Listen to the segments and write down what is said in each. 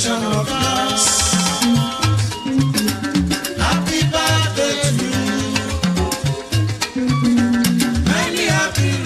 generation of us. Happy birthday to you. Many happy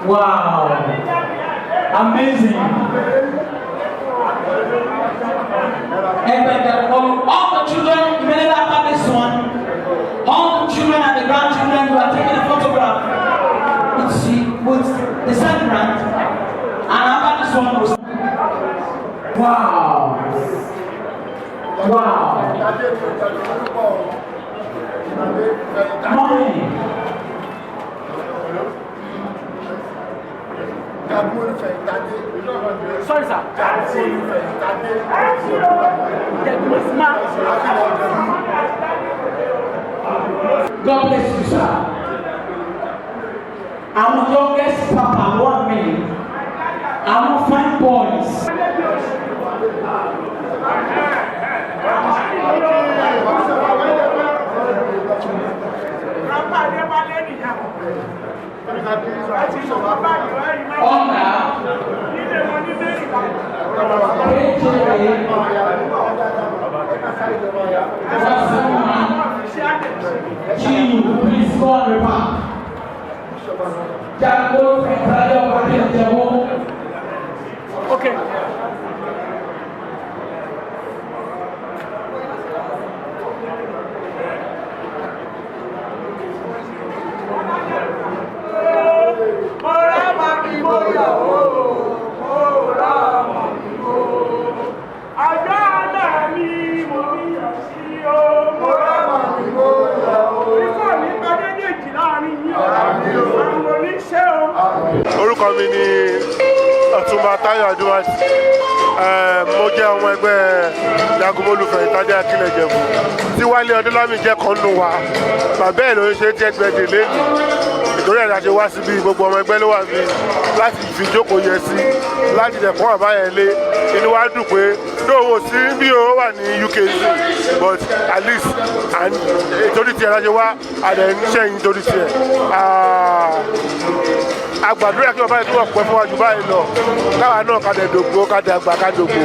Wow, amazing. And all the children, immediately after this one, all the children and the grandchildren who are taking a photograph with the celebrant, and after this one was wow. Wow. Mommy. Jagunmolu Fehintade. Sorry, sir. Jagunmolu Fehintade. God bless you, sir. I'm the youngest papa, 1 minute. I'm fine boys. Please go on the back. Okay. Orúkọ mi ni Ọ̀túnba Adewale. Mo jẹ́ ọmọ ẹgbẹ́ Jagunmolu Fehintade Akìlẹ Ìjẹ̀bú. Tí Wálé Ọdúnlámi' jẹ́ kan nù wa. Bàbá ẹ̀ ló ń ṣe jẹ́ gbẹ̀dẹ̀ lẹ́nu. Ìtorí ẹ̀ la ṣe wá síbi gbogbo ọmọ ẹgbẹ́ ló wà bí láti fi jókòó yẹ sí láti dẹ̀ fún àbá yẹn lé. Inú wa dùn pé lóòwò sí bí o wà ní UK but at least ìtorí tiẹ̀ la ṣe wá àdẹ̀ níṣẹ́ yìí nítorí tiẹ̀. Agbàdúrà kí bàbá yìí túbọ̀ pẹ́ fún wa jù báyìí lọ káwa náà ká dẹ̀ dògbò ká dẹ̀ àgbà ká dògbò.